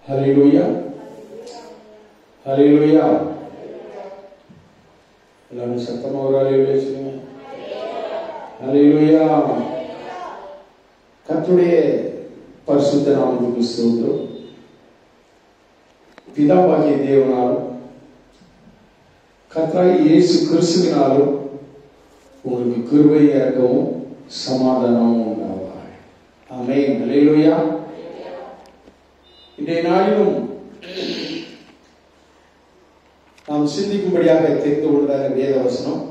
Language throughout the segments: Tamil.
ஹல்லேலூயா, ஹல்லேலூயா. எல்லாரும் சத்தமா ஒரு ஹல்லேலூயா சொல்லுங்க. ஹல்லேலூயா. கர்த்தருடைய பரிசுத்த நாமத்துக்கு ஸ்தோத்திரம். பிதாவாகிய தேவனாலும் கர்த்தராகிய இயேசு கிறிஸ்துவினாலும் உங்களுக்கு கிருபை இரக்கமும் சமாதானமும் உண்டாவதாக. ஆமென். ஹல்லேலூயா. இன்றைய நாளிலும் நாம் சிந்திக்கும்படியாக தெரிந்து கொண்டதான வேத வசனம்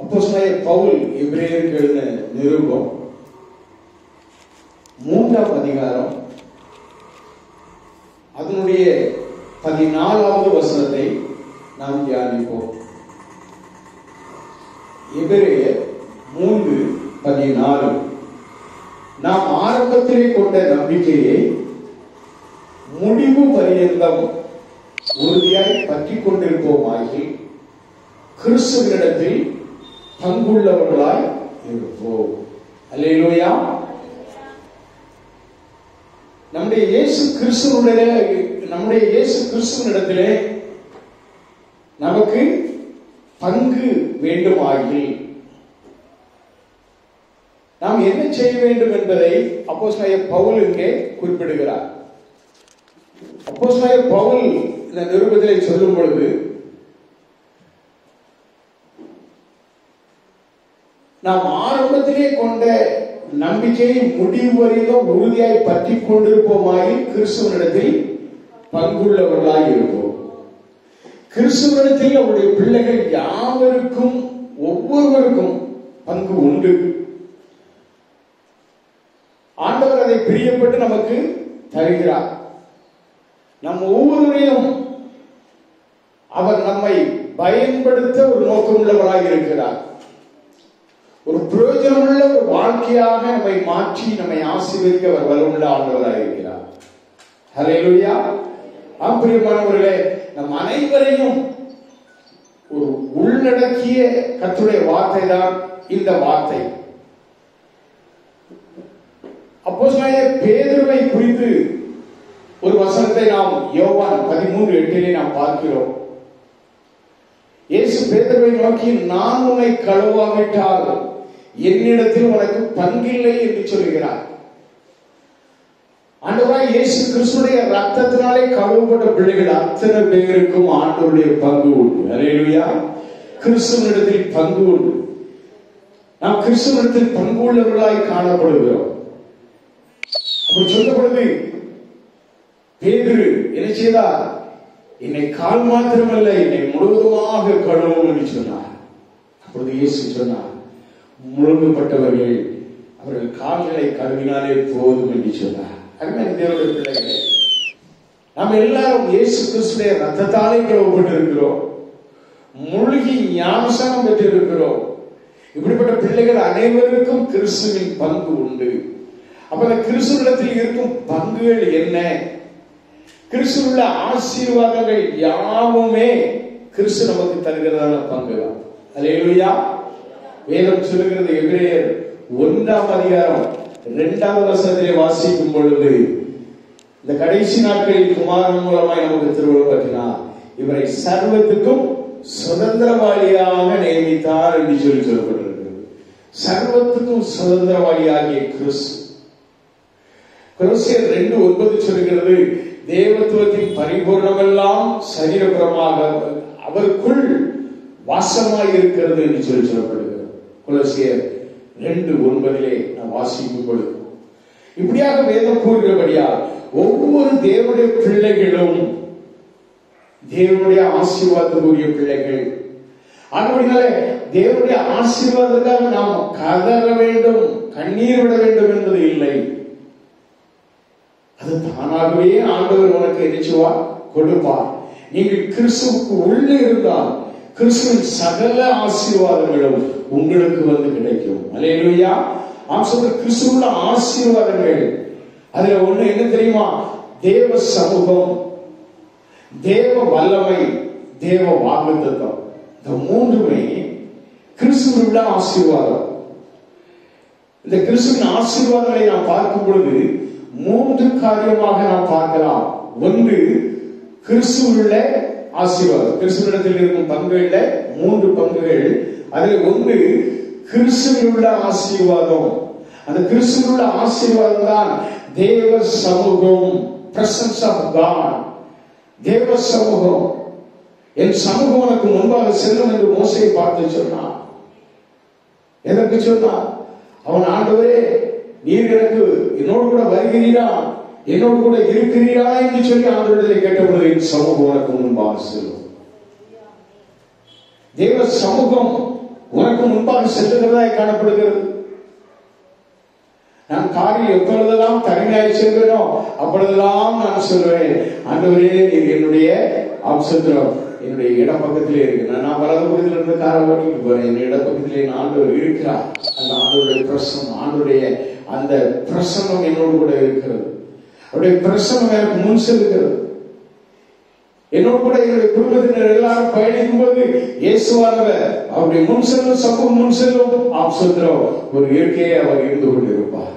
அப்போஸ்தலனாகிய பவுல் எபிரேயருக்கு எழுதின நிருபம் 3ஆம் அதிகாரம் அதனுடைய 14வது வசனத்தை நாம் தியானிப்போம். எபிரேயர் 3:14. நாம் ஆரம்பத்திலே கொண்ட நம்பிக்கையை முடிவு பரியந்தம் உறுதியாய் பற்றிக் கொண்டிருப்போமாகி கிறிஸ்துவினிடத்தில் பங்குள்ளவர்களாய் இருப்போம். அல்லேலூயா. நம்முடைய இயேசு கிறிஸ்துவினிடத்திலே நமக்கு பங்கு வேண்டுமாகி நாம் என்ன செய்ய வேண்டும் என்பதை அப்போஸ்தலனாகிய பவுல் இங்கே குறிப்பிடுகிறார். அப்போஸ்தலனாகிய பவுல் இந்த நிருபத்திலே சொல்லும் பொழுது நாம் ஆரம்பத்திலே கொண்ட நம்பிக்கையை முடிவு வரையிலும் உறுதியாய் பற்றிக் கொண்டிருப்போமாய் கிறிஸ்துவனிடத்தில் பங்குள்ளவர்களாய் இருப்போம். கிறிஸ்துவனிடத்தில் அவருடைய பிள்ளைகள் யாவருக்கும் ஒவ்வொருவருக்கும் பங்கு உண்டு. ஆண்டவர் அதை பிரியப்பட்டு நமக்கு தருகிறார். நம் ஒவ்வொருவரையும் அவர் நம்மை பயன்படுத்த ஒரு நோக்கமுள்ளவராக இருக்கிறார். ஒரு பிரயோஜனமுள்ள ஒரு வாழ்க்கையாக நம்மை மாற்றி நம்மை ஆசீர்வதிக்க அவர் வல்லமுள்ள ஆண்டவராக இருக்கிறார். ஹல்லேலூயா. பிரியமானவர்களே, நம் அனைவரையும் ஒரு உள்ளடக்கிய கர்த்தருடைய வார்த்தை தான் இந்த வார்த்தை. அப்போஸ்தலனாகிய பேதுருவை குறித்து ஒரு வசனத்தை நாம் யோவான் 13:8 நாம் பார்க்கிறோம். இயேசு பேதுருவை நோக்கி, நான் உன்னை கழுவாவிட்டால் என்னிடத்தில் உனக்கு பங்கில்லை என்று சொல்கிறார். ஆண்டவராகிய இயேசு கிறிஸ்துடைய ரத்தத்தினாலே கழுவப்பட்ட பிள்ளைகள் அத்தனை பேருக்கும் ஆண்டவருடைய பங்கு உண்டு. அல்லேலூயா. கிறிஸ்துவினிடத்தில் பங்கு உண்டு. நாம் கிறிஸ்துவினிடத்தில் பங்கு உள்ளவர்களாய் காணப்படுகிறோம். அப்படி சொல்ல பொழுது பேதுரு என்ன செய்தார்? என்னை கால் மாத்திரமல்ல, என்னை முழுவதுமாக கழுவும் என்று சொன்னார். அப்பொழுது இயேசு சொன்னார், முழுங்கப்பட்டவர்கள் அவர்கள் கால்களை கழுவினாலே போதும் என்று சொன்னார். அருமையான தேவனுடைய பிள்ளைகளே, நாம் எல்லாரும் இயேசு கிறிஸ்துடைய ரத்தத்தாலே கழுவப்பட்டிருக்கிறோம். முழுகி ஞானஸ்நானம் பெற்றிருக்கிறோம். இப்படிப்பட்ட பிள்ளைகள் அனைவருக்கும் கிறிஸ்துவின் பங்கு உண்டு. அப்ப அந்த கிறிஸ்துவிடத்தில் இருக்கும் பங்குகள் என்ன? கிறிஸ்துவுள்ள ஆசீர்வாதங்கள் யாவுமே கிறிஸ்து நமக்கு தருகிறதான பங்குதான். அல்லேலூயா. வேதம் சொல்லுகிறது, எபிரேயர் 1ஆம் அதிகாரம் 2வது வசனத்திலே வாசிக்கும் பொழுது, இந்த கடைசி நாட்களில் குமாரன் மூலமாய் நமக்கு திருவுளம் பற்றினார், இவரை சர்வத்துக்கும் சுதந்திரவாளியாக நியமித்தார் என்று சொல்லப்பட்டிருக்கிறது. சர்வத்துக்கும் சுதந்திரவாளியாகிய கிறிஸ்து. கொலோசியர் 2:9 சொல்கிறது, தேவத்துவத்தின் பரிபூர்ணமெல்லாம் சரீரபுரமாக அவருக்குள் வாசமாய் இருக்கிறது என்று சொல்லப்படுகிறது. கொலோசியர் 2:9 நாம் வாசிக்கும் பொழுது இப்படியாக வேதம் கூறுகிறபடியா ஒவ்வொரு தேவனுடைய பிள்ளைகளும் தேவனுடைய ஆசீர்வாதத்துக்குரிய பிள்ளைகள். அப்படினால தேவனுடைய ஆசீர்வாதத்துக்காக நாம் கதற வேண்டும், கண்ணீர் விட வேண்டும் என்பது இல்லை. அது தானாகவே ஆண்டவர் உனக்கு நிச்சயமா கொடுப்பார். நீங்கள் கிறிஸ்துவுக்கு உள்ளே இருந்தால் கிறிஸ்துவின் சகல ஆசீர்வாதங்களும் உங்களுக்கு வந்து கிடைக்கும். அல்லேலூயா. கிறிஸ்துவுள்ள ஆசீர்வாதங்கள் அதுல ஒண்ணு என்ன தெரியுமா? தேவ சமூகம், தேவ வல்லமை, தேவ வாக்குத்தத்தம். இந்த மூன்றுமே கிறிஸ்துவுள்ள ஆசீர்வாதம். இந்த கிறிஸ்துவின் ஆசீர்வாதங்களை நாம் பார்க்கும் பொழுது மூன்று காரியமாக நாம் பார்க்கலாம். ஒன்று கிறிஸ்துவுள்ள ஆசீர்வாதம். கிறிஸ்துவிடத்தில் இருக்கும் பங்குகள்ல 3 பங்குகள். அதில் ஒன்று கிறிஸ்துவில் உள்ள ஆசீர்வாதம். அந்த கிறிஸ்துவில் உள்ள ஆசீர்வாதம் தான் தேவ சமூகம், பிரசன்ஸ் ஆஃப் காட். தேவ சமூகம். என் சமூகம் உனக்கு முன்பாக செல்லும் என்று மோசேயை பார்த்து சொன்னான். எதற்கு சொன்னான்? அவன், ஆண்டவரே, நீர் எனக்கு என்னோடு கூட வருகிறீரா, என்னோடு கூட இருக்கிறீரா என்று சொல்லி ஆண்டவரிடத்தில் கேட்டபொழுது, என் சமூகம் உனக்கு முன்பாக செல்லும். தேவ சமூகம் உனக்கு முன்பாக செல்லுகிறதாய் காணப்படுகிறது. நான் காரில் எப்பொழுதெல்லாம் தனிமையாய் செல்வேனோ அப்பொழுதெல்லாம் நான் சொல்வேன், ஆண்டவரே, நீர் என்னுடைய அவசரம் என்னுடைய இடப்பக்கத்திலே இருக்கிறேன். நான் வலது பக்கத்தில் இருந்து காரை ஓட்டிட்டு போறேன். என் இடப்பக்கத்திலே ஆண்டவர் இருக்கிறார். அந்த ஆண்டவருடைய பிரசனம், ஆண்டவருடைய அந்த பிரசனம் என்னோடு கூட இருக்கிறது. அவருடைய பிரசனம் எனக்கு முன் செல்கிறது. என்னோடு கூட என்னுடைய குடும்பத்தினர் எல்லாரும் பயணிக்கும் போது இயேசுவானவர் அவருடைய முன் செல்லும், சமூகம் முன் செல்லும். அவசரம் ஒரு இயற்கையை அவர் இருந்து கொண்டிருப்பார்.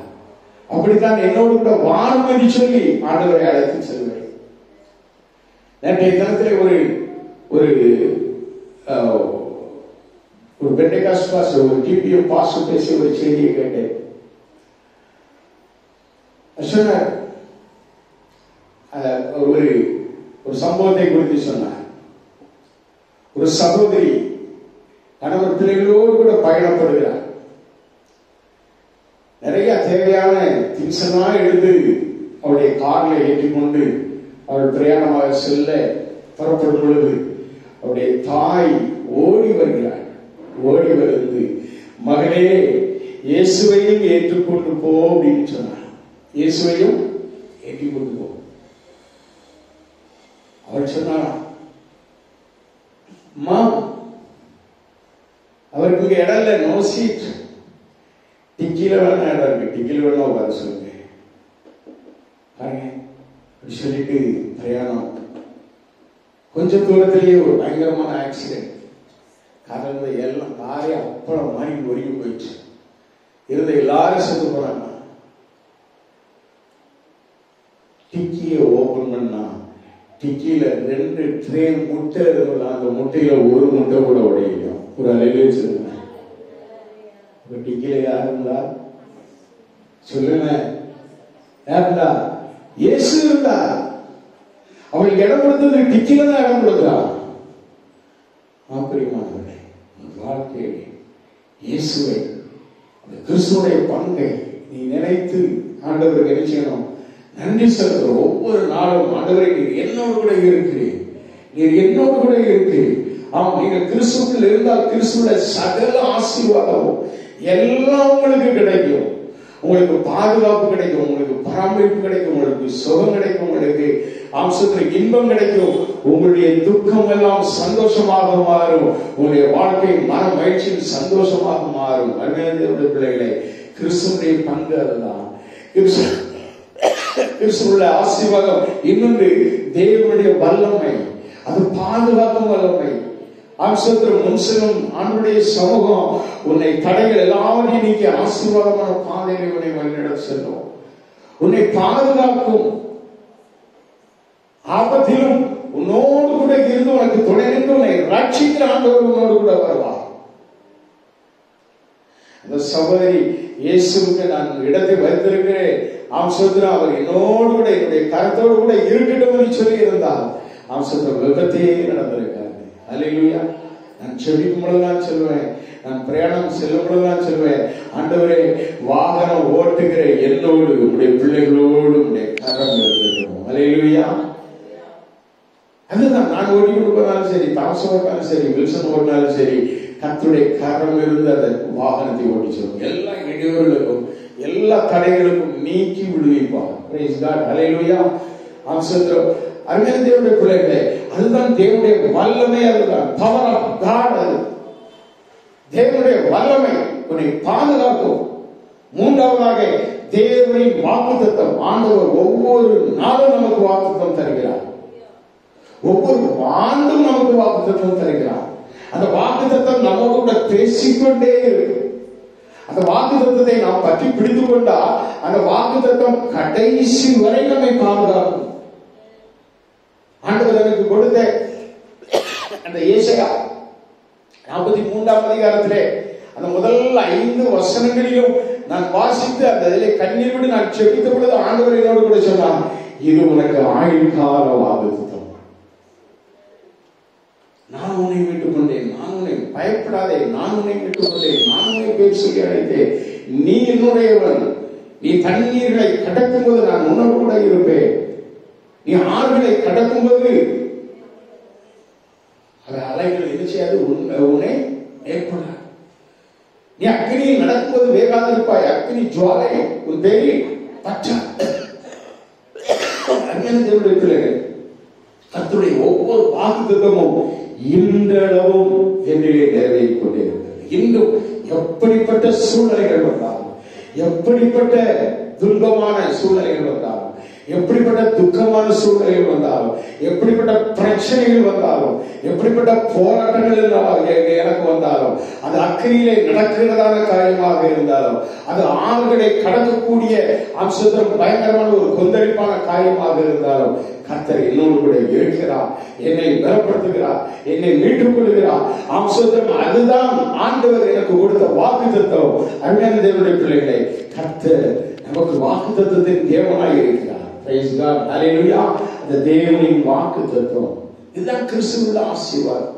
அப்படித்தான் என்னோடு கூட வாரும் என்று சொல்லி ஆண்டவரை அழைத்து செல்வேன். நேற்றைய தினத்திலே ஒரு பெண்டகாஸ்ட் பாஸ்டர், ஒரு டிபிஎம் பாஸ்டர் பேசி ஒரு செய்தியை கேட்டேன். சொன்னார், ஒரு சம்பவத்தை குறித்து சொன்னார். ஒரு சகோதரி கணவர் பிள்ளைகளோடு கூட பயணப்படுகிறார். நிறைய தேவையான திங்ஸ் எல்லாம் எடுத்து அவருடைய கார்ல ஏற்றிக்கொண்டு அவள் பிரயாணமாக செல்ல புறப்படும் பொழுது அவருடைய தாய் ஓடி வருகிறாள். ஓடி வந்து, மகளே, இயேசுவையும் ஏற்றுக்கொண்டு போ அப்படின்னு சொன்னார். இயேசுவையும் ஏற்றுக்கொண்டு போ. அவள் சொன்னாரா, அம்மா, அவருக்கு இங்க இடம் இல்லை, நோ சீட், டிக்கில வேணா இடம் இருக்கு, டிக்கில வேணா உட்கார சொல்லுங்க பாருங்க. அப்படி சொல்லிட்டு பிரயாணம். கொஞ்ச தூரத்திலேயே ஒரு பயங்கரமான ஆக்சிடென்ட். கடந்த எல்லாம் காரே அப்பளம் மாதிரி ஒருங்கி போயிடுச்சு. இருந்த எல்லாரும் செத்து போறாங்க. டிக்கியை ஓபன் பண்ணா டிக்கியில 2 ட்ரே முட்டை இருந்தது. அந்த முட்டையில ஒரு முட்டை கூட உடையும். ஒரு அலையிலே சொல்லுங்க, டிக்கியில யாருங்களா சொல்லுங்க, யாருங்களா? இயேசு இருந்தா. அவளுக்கு இடம் கொடுத்தது டிக்கில தான் இடம் கொடுத்தா. ஆச்சரியமானவர்களே, வாழ்க்கையை இயேசுவை, அந்த கிறிஸ்துவுடைய பங்கை நீ நினைத்து ஆண்டவருக்கு என்ன செய்யணும்? நன்றி செலுத்த. ஒவ்வொரு நாளும், ஆண்டவரை, நீர் என்னோடு கூட இருக்கிறீர், நீர் என்னோடு கூட இருக்கிறீர். ஆம், நீங்கள் கிறிஸ்துவில் இருந்தால் கிறிஸ்துவோட சகல ஆசீர்வாதமும் எல்லாம் உங்களுக்கு கிடைக்கும். உங்களுக்கு பாதுகாப்பு கிடைக்கும், உங்களுக்கு பராமரிப்பு கிடைக்கும், உங்களுக்கு சுகம் கிடைக்கும், உங்களுக்கு அம்சத்தில் இன்பம் கிடைக்கும். உங்களுடைய துக்கம் எல்லாம் சந்தோஷமாக மாறும். உங்களுடைய வாழ்க்கை மன மகிழ்ச்சியில் சந்தோஷமாக மாறும். அருமையான பிள்ளைகளை, கிறிஸ்துடைய பங்கு அதுதான். கிறிஸ்துவுடைய ஆசீர்வாதம். இன்னொன்று தேவனுடைய வல்லமை, அது பாதுகாக்கும் வல்லமை. அம்சத்திலும் முன்செல்லும் ஆண்டுடைய சமூகம் உன்னை தடைகள் எல்லாவற்றையும் நீக்கி ஆசீர்வாதமான பாதையை உன்னை வழிநட செல்லும். உன்னை பாதுகாக்கும். ஆபத்திலும் உன்னோடு கூட இருந்து உனக்கு துணை நின்று உன்னை ரட்சிக்கிற ஆண்டவர் உன்னோடு கூட வருவார். அந்த சகோதரி, இயேசுவுக்கு நான் இடத்தை வைத்திருக்கிறேன், அம்சத்திலும் அவர் என்னோடு கூட என்னுடைய கருத்தோடு கூட இருக்கட்டும் என்று சொல்லி இருந்தால் அம்சத்தில் விபத்தே நடந்திருக்காரு. அல்லேலூயா. நான் செபிக்கும் பொழுதுதான் சொல்லுவேன், நான் பிரயாணம் செல்லும் பொழுதுதான் சொல்லுவேன், ஆண்டவரே, வாகனம் ஓட்டுகிற என்னோடு உங்களுடைய பிள்ளைகளோடு உங்களுடைய கரம் இருக்கட்டும். அல்லேலூயா. அதுதான், நான் ஓட்டி கொடுப்பதாலும் சரி, தாமசம் ஓட்டினாலும் சரி, வில்சன் ஓட்டினாலும் சரி, கர்த்தருடைய கரம் இருந்து அந்த வாகனத்தை ஓட்டி சொல்லும். எல்லா இடையூறுகளுக்கும் எல்லா தடைகளுக்கும் நீக்கி விடுவிப்பார். Price God. அல்லேலூயா. அம்சத்திரம் அருமையான தேவனுடைய பிள்ளைகளே, அதுதான் தேவனுடைய வல்லமை. அதுதான் பவர் ஆஃப் காட். அது தேவனுடைய வல்லமை உன்னை பாதுகாக்கும். மூன்றாவதாக தேவனின் வாக்குத்தத்தம். ஆண்டவர் ஒவ்வொரு நாளும் நமக்கு வாக்குத்தத்தம் தருகிறார். ஒவ்வொரு ஆண்டும் நமக்கு வாக்குத்தத்தம் தருகிறார். அந்த வாக்குத்தத்தம் நம்மோடு கூட பேசிக்கொண்டே இருக்கு. அந்த வாக்குத்தத்தத்தை நாம் பற்றி பிடித்துக் கொண்டா அந்த வாக்குத்தத்தம் கடைசி வரை நம்மை பாதுகாக்கும். ஆண்டவர் எனக்கு கொடுத்த அந்த ஏசாயா 43ஆம் அதிகாரத்திலே அந்த முதல் 5 வசனங்களிலும் நான் வாசித்து அந்த இதிலே கண்ணீர் விட்டு நான் செபித்த பொழுது ஆண்டவர் என்னோடு கூட சொன்னார், இது உனக்கு ஆயுள் கால வாக்குத்தத்தம். நான் உன்னை மீட்டுக் கொண்டேன், நான் உன்னை பயப்படாதே, நான் உன்னை மீட்டுக் கொண்டேன், நான் உன்னை பேர் சொல்லி அழைத்தேன், நீ என்னுடையவன், நீ தண்ணீர்களை கடக்கும் போது நான் உன்னோடு கூட இருப்பேன், நீ ஆறுகளை கடக்கும் போது அது அலைகள் என்ன செய்யாது, உன்னை ஏற்பட, நீ அக்னியில் நடக்கும்போது வேகாதிருப்பாய், அக்னி ஜுவாலை உன் பேரில் பற்றா. கர்த்தருடைய ஒவ்வொரு வாக்குத்தத்தமும் இன்றளவும் என்னிலே நிறைவேறிக் கொண்டிருக்கிறது. இன்றும் எப்படிப்பட்ட சூழ்நிலைகள் வந்தாலும், எப்படிப்பட்ட துன்பமான சூழ்நிலைகள் வந்தாலும், எப்படிப்பட்ட துக்கமான சூழ்நிலைகள் வந்தாலும், எப்படிப்பட்ட பிரச்சனைகள் வந்தாலும், எப்படிப்பட்ட போராட்டங்கள் எனக்கு வந்தாலும், அது அக்கறையிலே நடக்கிறதான காரியமாக இருந்தாலும், அது ஆறுகளை கடக்கக்கூடிய அம்சத்திலும் பயங்கரமான ஒரு கொந்தளிப்பான காரியமாக இருந்தாலும், கர்த்தர் என்னோடு கூட இருக்கிறார், என்னை பலப்படுத்துகிறார், என்னை மீட்டுக் கொள்கிறார். அம்சத்திலும் அதுதான் ஆண்டவர் எனக்கு கொடுத்த வாக்குத்தத்தம். அருமையான தேவனுடைய பிள்ளைகளை, கர்த்தர் நமக்கு வாக்குத்தத்தத்தின் தேவனாய் இருக்கிறார். Praise God. Hallelujah. அந்த தேவனின் வாக்குத்தத்தம் இதுதான் கிறிஸ்துவுள்ள ஆசீர்வாதம்.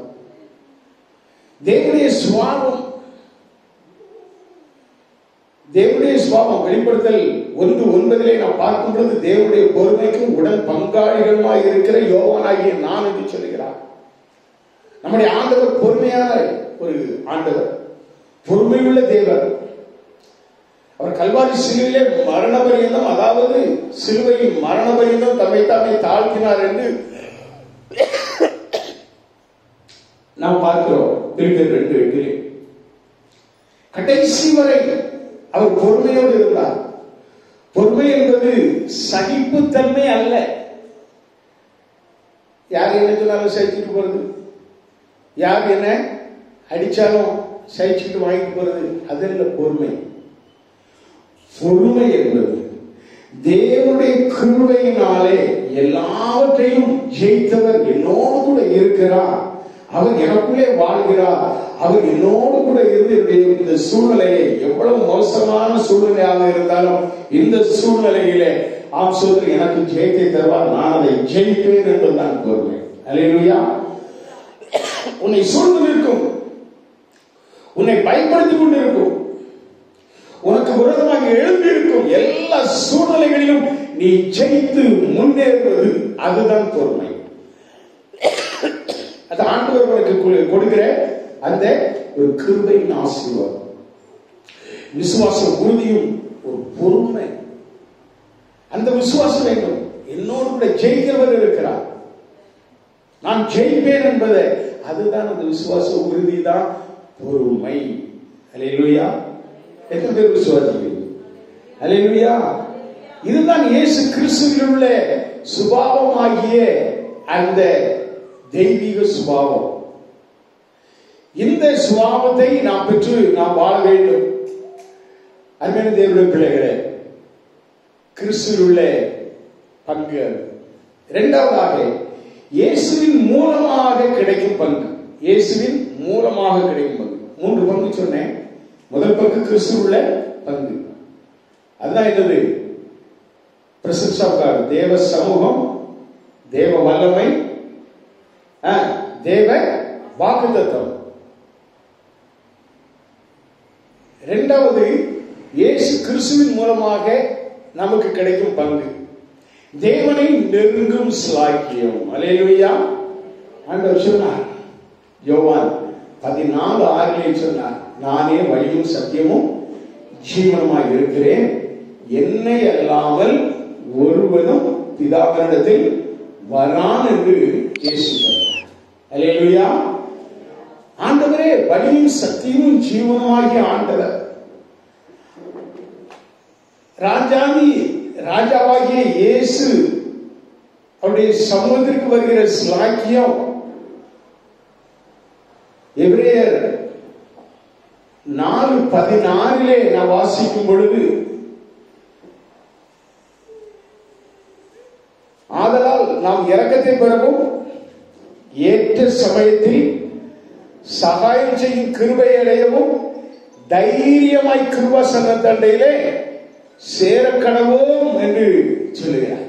தேவனுடைய சுபாவம், தேவனுடைய சுபாவம் வெளிப்படுத்தல் 1:9 நாம் பார்க்கும் பொழுது தேவனுடைய பொறுமைக்கும் உடன் பங்காளிகளுமாய் இருக்கிற யோவானாகிய நான் என்று சொல்லுகிறார். நம்முடைய ஆண்டவர் பொறுமையான ஒரு ஆண்டவர், பொறுமையுள்ள தேவர். அவர் கல்வாரி சிலுவையிலே மரண பரியந்தம், அதாவது சிலுவையில் மரண பரியந்தம் தம்மை தாமே தாழ்த்தினார் என்று நாம் பார்க்கிறோம். பிலிப்பியர் 2:8 கடைசி வரை அவர் பொறுமையோடு இருந்தார். பொறுமை என்பது சகிப்புத்தன்மை அல்ல. யார் என்ன சொன்னாலும் சகிச்சுட்டு போறது, யார் என்ன அடிச்சாலும் சகிச்சுட்டு வாங்கிட்டு போறது, அது இல்ல பொறுமை. பொறுமை என்பது தேவனுடைய கிருபையினாலே எல்லாவற்றையும் ஜெயித்தவர் என்னோடு கூட இருக்கிறார், அவர் எனக்குள்ளே வாழ்கிறார், அவர் என்னோடு கூட இருந்து இந்த சூழ்நிலையை எவ்வளவு மோசமான சூழ்நிலையாக இருந்தாலும் இந்த சூழ்நிலையிலே சோதரி எனக்கு ஜெயத்தை தருவார், நான் அதை ஜெயிப்பேன் என்பதுதான் பொறுமை. அல்லேலூயா. உன்னை சூழ்ந்து நிற்கும், உன்னை பயன்படுத்திக் கொண்டிருக்கும், உனக்கு விரோதமாக எழுந்திருக்கும் எல்லா சூழ்நிலைகளிலும் நீ ஜெயித்து முன்னேறுவது, அதுதான் பொறுமை. அது ஆண்டவர் உனக்கு கொடுக்கிற அந்த ஒரு கிருபையின் ஆசீர்வாதம். விசுவாசம் உறுதியும் ஒரு பொறுமை. அந்த விசுவாசம் வேண்டும். என்னோடு கூட ஜெயிக்கிறவர் இருக்கிறார், நான் ஜெயிப்பேன் என்பதை, அதுதான் அந்த விசுவாச உறுதி தான் பொறுமை. அல்லேலூயா. எத்தனை பேர் விசுவாசிக்கிறீங்க? அல்லேலூயா. இதுதான் இயேசு கிறிஸ்துவில் உள்ள சுபாவமாகிய அந்த தெய்வீக சுபாவம். இந்த சுபாவத்தை நாம் பெற்று நாம் வாழ வேண்டும். அருமையான தேவனுடைய பிள்ளைகளே, கிறிஸ்துவில் உள்ள பங்கு. இரண்டாவதாக இயேசுவின் மூலமாக கிடைக்கும் பங்கு. இயேசுவின் மூலமாக கிடைக்கும் பங்கு. 3 பங்கு சொன்னேன். முதல் பங்கு கிறிஸ்துவில் உள்ள பங்கு. அதுதான் என்னது? பிரசன்ஸ் ஆஃப் காட், தேவ சமூகம், தேவ வல்லமை, தேவ வாக்குத்தத்தம். இரண்டாவது இயேசு கிறிஸ்துவின் மூலமாக நமக்கு கிடைக்கும் பங்கு, தேவனை நெருங்கும் ஸ்லாக்கியம். அல்லேலூயா. ஆண்டவர் சொன்னார், யோவான் 14:6 சொன்னார், நானே வழியும் சத்தியமும் ஜீவனுமாய் இருக்கிறேன், என்னை அல்லாமல் ஒருவனும் பிதாவினிடத்தில் வரான் என்று இயேசு சொன்னார். அல்லேலூயா. ஆண்டவரே வழியும் சத்தியமும் ஜீவனுமாகிய ஆண்டவர், ராஜாவாகிய இயேசு அவருடைய சமூகத்திற்கு வருகிற ஸ்லாக்கியம். எபிரேயர் 4:16 நான் வாசிக்கும் பொழுது, நாம் இரக்கத்தை பெறவும் ஏற்ற சமயத்தில் சகாயம் செய்யும் கிருபை அடையவும் தைரியமாய் கிருபாசன தண்டையிலே சேரக்கடவோம் என்று சொல்லுகிறார்.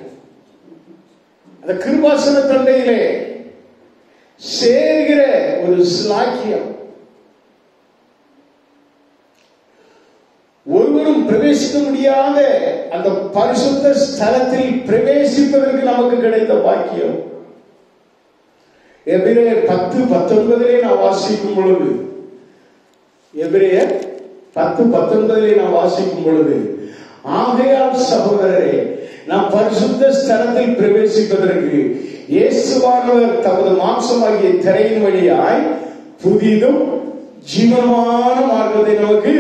அந்த கிருபாசன தண்டையிலே சேர்கிற ஒரு ஸ்லாக்கியம், ஒருவரும் பிரவேசிக்க முடியாத அந்த பரிசுத்த ஸ்தலத்தில் பிரவேசிப்பதற்கு நமக்கு கிடைத்த பாக்கியம். எபிரேயர் 10:19 நான் வாசிக்கும் பொழுது, எபிரேயர் 10:19 நான் வாசிக்கும் பொழுது, ஆகையால் சகோதரரே, நாம் பரிசுத்த ஸ்தலத்தில் பிரவேசிப்பதற்கு இயேசுவானவர் தமது மாம்சமாகிய திரையின் வழியாய் புதிதும் ஜீவனமான மார்க்கத்தை நமக்கு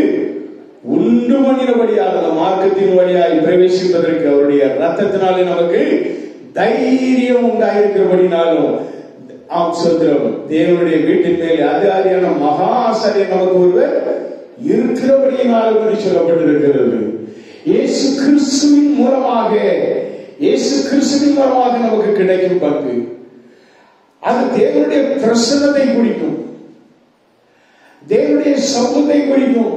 உண்டு பண்ணினபடியாக அந்த மார்க்கத்தின் வழியாய் பிரவேசிப்பதற்கு அவருடைய ரத்தத்தினாலே நமக்கு தைரியம் உண்டாயிருக்கிறபடினாலும் ஆம்சத்திரம் தேவனுடைய வீட்டின் மேல் அதிகாரியான மகா ஆசாரியர் நமக்கு ஒருவர் இருக்கிறபடியினாலும் என்று சொல்லப்பட்டிருக்கிறது. இயேசு கிறிஸ்துவின் மூலமாக நமக்கு கிடைக்கும் பங்கு அது தேவனுடைய பிரசன்னத்தை குறிக்கும், தேவனுடைய சமூகத்தை குறிக்கும்,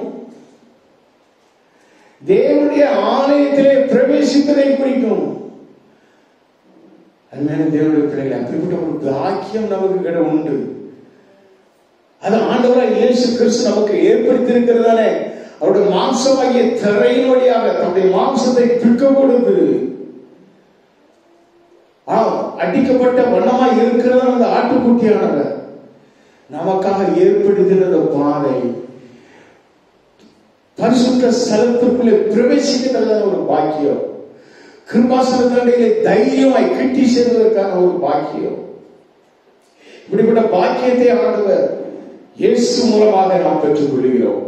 தேவனுடைய ஆலயத்திலே பிரவேசிப்பதை குறிக்கும். அருமையான தேவனுடைய பிள்ளைகளை, அப்படிப்பட்ட ஒரு பாக்கியம் நமக்கு உண்டு. அது ஆண்டவராய் இயேசு கிறிஸ்து நமக்கு ஏற்படுத்தியிருக்கிறதானே. அவருடைய மாம்சமாகிய திரையின் வழியாக தன்னுடைய மாம்சத்தை பிற்க கொடுத்து அடிக்கப்பட்ட வண்ணமாய் இருக்கிறது அந்த ஆட்டுக்குட்டியானவர் நமக்காக ஏற்படுத்தின பாதை பரிசுத்த ஸ்தலத்துக்குள்ளே பிரவேசிக்கிறதான ஒரு பாக்கியம், கிருபாசன தண்டையிலே தைரியமாய் கிட்டி சேர்வதற்கான ஒரு பாக்கியம். இப்படிப்பட்ட பாக்கியத்தை ஆண்டவர் இயேசு மூலமாக நாம் பெற்றுக் கொள்கிறோம்.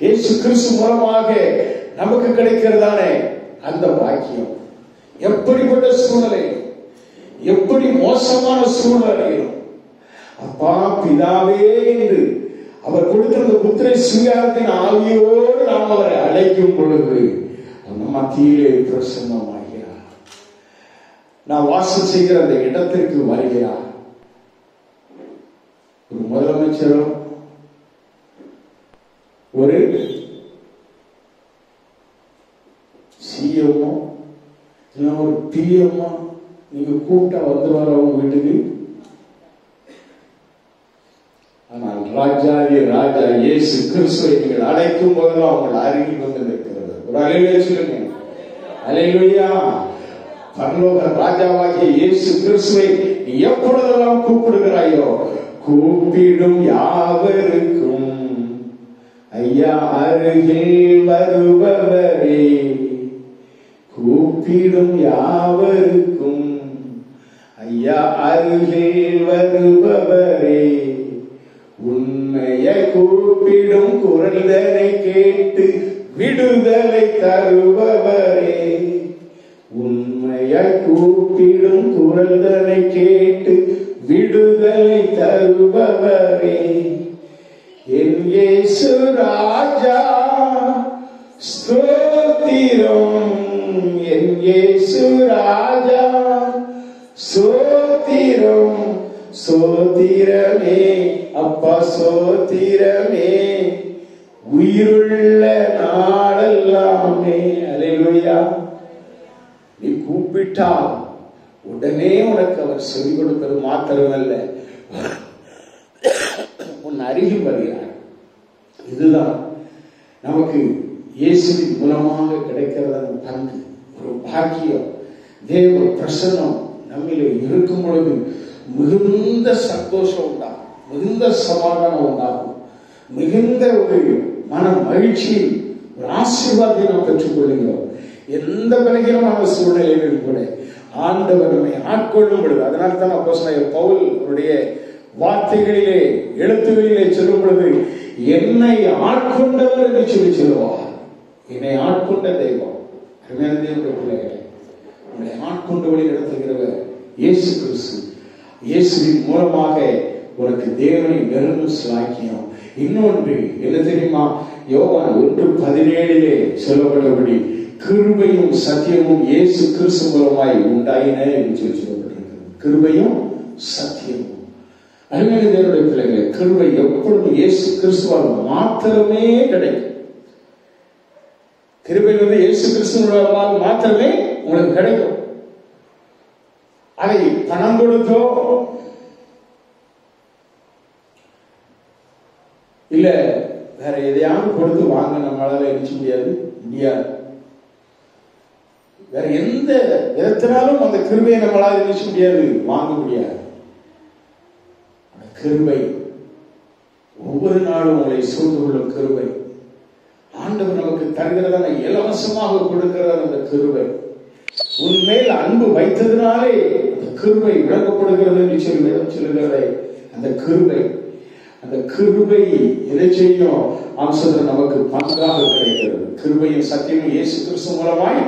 இயேசு கிறிஸ்து மூலமாக நமக்கு கிடைக்கிறதானே அந்த பாக்கியம். எப்படிப்பட்ட சூழ்நிலை, எப்படி மோசமான சூழ்நிலையிலும் அப்பா பிதாவே என்று அவர் கொடுத்திருந்த புத்திரை சுயாரத்தின் ஆவியோடு நாம் அவரை அழைக்கும் பொழுது அந்த மத்தியிலே பிரசன்னமாகிறார். நான் வாசம் செய்கிற அந்த இடத்திற்கு வருகிறார். ஒரு முதலமைச்சரும் ஒரு சிஎம்ஓ ஒரு பிஎம்ஓ நீங்க கூப்பிட்டா வந்துருவார் அவங்க வீட்டுக்கு. ஆனால் ராஜாதி ராஜா இயேசு கிறிஸ்துவை நீங்கள் அழைக்கும் போதெல்லாம் அவங்க அருகில் வந்து நிற்கிறது. ஒரு அல்லேலூயா சொல்லுங்க. அல்லேலூயா. பரலோக ராஜாவாகிய இயேசு கிறிஸ்துவை நீ எப்பொழுதெல்லாம் கூப்பிடுகிறாயோ கூப்பிடும் யாவருக்கும் ஐயா அருகில் வருபவரே, கூப்பிடும் யாவருக்கும் ஐயா அருகில் வருபவரே, உன்னைய கூப்பிடும் குரல்தனை கேட்டு விடுதலை தருபவரே, உன்னைய கூப்பிடும் குரல்தனை கேட்டு விடுதலை தருபவரே, என் இயேசு ராஜா ஸ்தோத்திரம், என் இயேசு ராஜா ஸ்தோத்திரம், சோத்திரமே அப்பா சோத்திரமே உயிருள்ள நாளெல்லாமே. அல்லேலூயா. நீ கூப்பிட்டால் உடனே உனக்கு அவர் செவி கொடுப்பது மாத்திரமல்ல, உன் அருகில் வருகிறார். இதுதான் நமக்கு இயேசுவின் மூலமாக கிடைக்கிறதான பங்கு, ஒரு பாக்கியம். தேவ பிரசன்னம் நம்மிலே இருக்கும் பொழுது மிகுந்த சந்தோஷம் உண்டாகும், மிகுந்த சமாதானம் உண்டாகும், மிகுந்த ஒரு மன மகிழ்ச்சி, ஒரு ஆசீர்வாதத்தை நாம் பெற்றுக் கொள்ளுகிறோம். எந்த பலகீனமான சூழ்நிலையிலும் கூட ஆண்டவர் நம்மை ஆட்கொள்ளும் பொழுது, அதனால தான் அப்போஸ்தலனாகிய பவுல் அவருடைய வார்த்தைகளிலே எழுத்துகளிலே சொல்லும் பொழுது என்னை ஆட்கொண்டவர் என்று சொல்லி சொல்லுவார். என்னை ஆட்கொண்ட தெய்வம். அருமையான தேவனுடைய பிள்ளைகளை, நம்மை ஆட்கொண்டு வழி நடத்துகிறவர் இயேசு கிறிஸ்து. இயேசுவின் மூலமாக உனக்கு தேவனை நெருங்கும் சாக்கியம். இன்னொன்று என்ன தெரியுமா? யோவான் 1:17 சொல்லப்பட்டபடி கிருபையும் சத்தியமும் இயேசு கிறிஸ்து மூலமாய் உண்டாயின என்று சொல்லப்பட்டிருக்கிறது. கிருபையும் சத்தியமும். அருமையான தேவனுடைய பிள்ளைகளே, கிருபை எப்பொழுதும் இயேசு கிறிஸ்துவால் மாத்திரமே கிடைக்கும். கிருபை இயேசு கிறிஸ்துவால் மாத்திரமே உங்களுக்கு கிடைக்கும். அதை பணம் கொடுத்தோ இல்ல வேற எதையாவது கொடுத்து வாங்க நம்மளால எரிச்ச முடியாது. வேற எந்த விதத்தினாலும் அந்த கிருபையை நம்மளால எரிச்ச முடியாது, வாங்க முடியாது. கிருபை ஒவ்வொரு நாளும் உங்களை சூழ்ந்து கொள்ளும் கிருபை. ஆண்டவர் நமக்கு தருகிறதான இலவசமாக கொடுக்கிறார். அந்த கிருபை உன்மேல் அன்பு வைத்ததினாலே அந்த கிருபை விளக்கப்படுகிறது என்று சொல்லுகிறதை அந்த கிருபை எதை செய்யும் அம்சத்தில் நமக்கு பங்காக கிடைக்கிறது. கிருபையும் சத்தியமும் இயேசு கிறிஸ்து மூலமாய்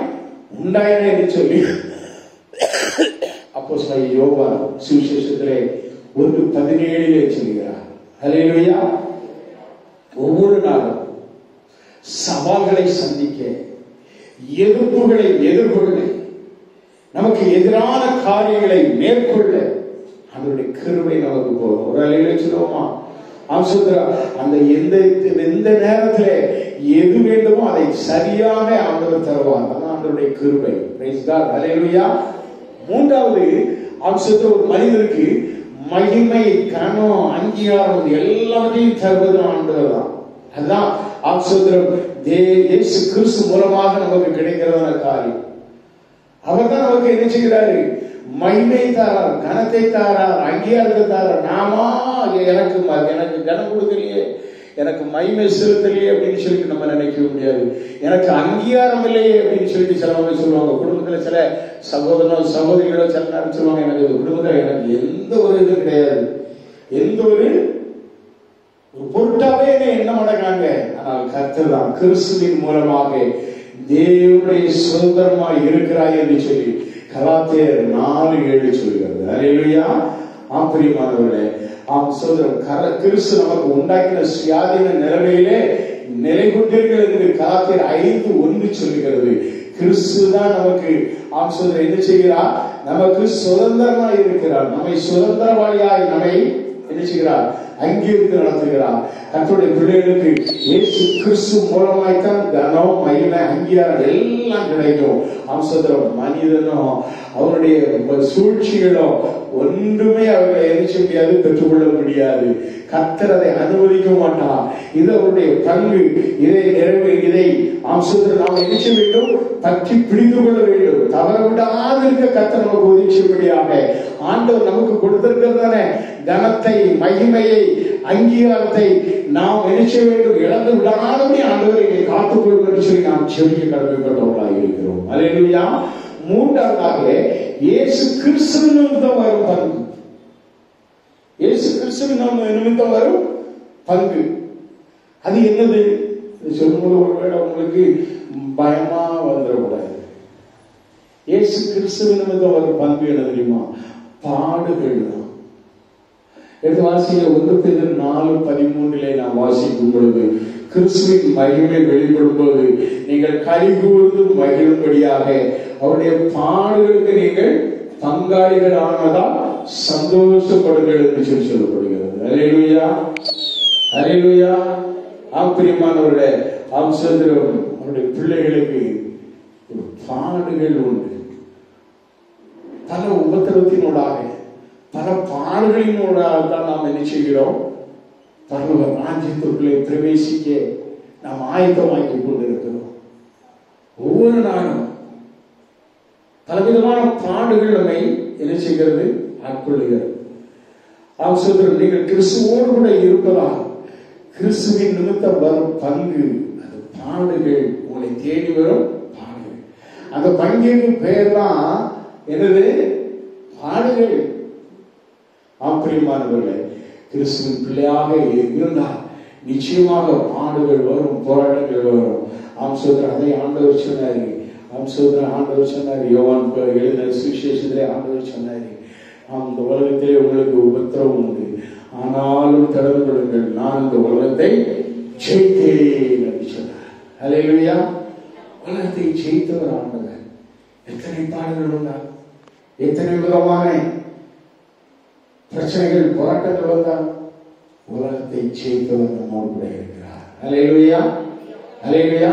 உண்டாயின என்று சொல்லி அப்போஸ்தலனாகிய யோவான் சுவிசேஷத்திலே 1:17 சொல்கிறார். ஹல்லேலூயா. ஒவ்வொரு நாளும் சவால்களை சந்திக்க, எதிர்ப்புகளை எதிர்கொள்ள, நமக்கு எதிரான காரியங்களை மேற்கொள்ள அவருடைய கிருபை நமக்கு போகும். ஒரு அலையில சொல்லுவோமா, அந்த எந்த நேரத்தில் எது வேண்டுமோ அதை சரியாக ஆண்டவர் தருவார். அதான் ஆண்டவருடைய கிருபை. Praise God. ஹல்லேலூயா. மூன்றாவது அம்சத்தில் ஒரு மனிதருக்கு மகிமை, கனம், அங்கீகாரம் எல்லாத்தையும் தருவது ஆண்டவர் தான். அதுதான் அம்சத்திரம் இயேசு கிறிஸ்து மூலமாக நமக்கு கிடைக்கிறதான காரியம். அவர் தான் நமக்கு என்ன செய்கிறாரு? மகிமை தாரார், கனத்தை தாரார், அங்கீகாரத்தை தாரார். நாமா எனக்கு கனம் கொடுக்கலையே, எனக்கு மகிமை செலுத்தலையே அப்படின்னு சொல்லிட்டு நம்ம நினைக்க முடியாது. எனக்கு அங்கீகாரம் இல்லையே அப்படின்னு சொல்லிட்டு சிலவங்க சொல்லுவாங்க. குடும்பத்துல சில சகோதரிகளோ சில நேரம் சொல்லுவாங்க, எனக்கு குடும்பத்துல எனக்கு எந்த ஒரு இது கிடையாது, எந்த ஒரு பொருட்டாவே என்ன மாட்டாங்க. ஆனால் கர்த்தர் தான் கிறிஸ்துவின் மூலமாக தேவனுடைய சுதந்திரமாய் இருக்கிறாய் என்று சொல்லி கலாத்தியர் 4:7 சொல்கிறது. ஹல்லேலூயா. பிரியமானவர்களே, சுதந்திரம் கிறிஸ்து நமக்கு உண்டாக்கின சுயாதீன நிலைமையிலே நிலை கொண்டிருக்கிறது என்று கலாத்தியர் 5:1 சொல்லுகிறது. கிறிஸ்து தான் நமக்கு என்ன செய்கிறார்? நமக்கு சுதந்திரமாய் இருக்கிறார். நம்மை சுதந்திரவாளியாய் நம்மை என்ன செய்கிறார்? அங்கீகரித்து நடத்துகிறார். கர்த்தருடைய பிள்ளைகளுக்கு இயேசு கிறிஸ்து மூலமாய்த்தான் கனம், மகிமை, அங்கீகாரம் எல்லாம் கிடைக்கும். அம்சத்திரம் மனிதனோ அவருடைய சூழ்ச்சிகளோ ஒன்றுமே அவர்களை எரிச்ச முடியாது, பெற்றுக்கொள்ள முடியாது. கர்த்தர் அதை அனுமதிக்க மாட்டார். இது அவருடைய பங்கு. இதை அம்சத்தில் நாம் என்ன செய்ய வேண்டும்? பற்றி பிடித்து கொள்ள வேண்டும். தவற விடாது இருக்க கர்த்தர் நமக்கு உதவிச்சபடியாக ஆண்டவர் நமக்கு கொடுத்திருக்கிறதான கனத்தை, மகிமையை, அங்கீகாரத்தை நாம் என்ன செய்ய வேண்டும்? இழந்து விடாதபடி ஆண்டவரை காத்துக்கொள்ளும் என்று சொல்லி நாம் செவிக்க கடமைப்பட்டவர்களாக இருக்கிறோம். அல்லேலூயா. மூன்றாவதாக இயேசு கிறிஸ்துவின் நிமித்தம் வரும் பங்கு. இயேசு கிறிஸ்துவின் நிமித்தம் வரும் பங்கு அது என்னது? சொல்லும்போது ஒருவேளை உங்களுக்கு பயமா வந்துடக்கூடாது. இயேசு கிறிஸ்துவின் நிமித்தம் வரும் பங்கு என்ன தெரியுமா? பாடுகள் தான். எடுத்து வாசிக்க 1 பேதுரு 4:13 நாம் வாசிக்கும் பொழுது, கிறிஸ்துவின் மகிமை வெளிப்படும் போது நீங்கள் கைகூர்ந்து மகிழும்படியாக அவருடைய பாடுகளுக்கு நீங்கள் பங்காளிகள் ஆனதால் சந்தோஷப்படுங்கள் என்று சொல்லப்படுகிறது. அல்லேலூயா. அல்லேலூயா. பிரியமானவர்களே, அவருடைய பிள்ளைகளுக்கு பாடுகள் உண்டு. பல உபத்திரத்தினூடாக, பல பாடுகளினூடாக தான் நாம் என்ன செய்கிறோம்? பரலோக ராஜ்யத்திற்குள்ளே பிரவேசிக்க நாம் ஆயத்தமாக்கி கொண்டிருக்கிறோம். ஒவ்வொரு நாளும் பலவிதமான பாடுகள் நம்மை என்ன செய்கிறது? ஆட்கொள்ளுகிறது. அவசரம் நீங்கள் கிறிஸ்துவோடு கூட இருப்பதால் கிறிஸ்துவின் நிமித்தம் வரும் பங்கு, அது பாடுகள், உங்களை தேடி வரும் பாடுகள். அந்த பங்கிற்கு பெயர் தான் என்னது? பாடுகள். பிரியமானவர்களே, கிறிஸ்துவின் பிள்ளையாக இருந்தால் நிச்சயமாக பாடுகள் வரும், போராட்டங்கள் வரும். அதை ஆண்டவர் சொன்னாரு. ஆண்டவர் சொன்னாரு, யோவான் எழுதின சுவிசேஷத்திலே ஆண்டவர் சொன்னாரு, இந்த உலகத்திலே உங்களுக்கு உபத்திரவம் உண்டு, ஆனாலும் திறந்து கொள்ளுங்கள், நான் இந்த உலகத்தை ஜெயித்தேன் என்று சொன்னார். அல்லேலூயா. உலகத்தை ஜெயித்தவர் ஆண்டவர். எத்தனை பாடுகள் வந்தால், எத்தனை விதமான பிரச்சனைகள் போராட்டங்கள் வந்தால் உலகத்தை ஜெயித்தவர் நம்மோடு கூட இருக்கிறார். அல்லேலூயா, அல்லேலூயா.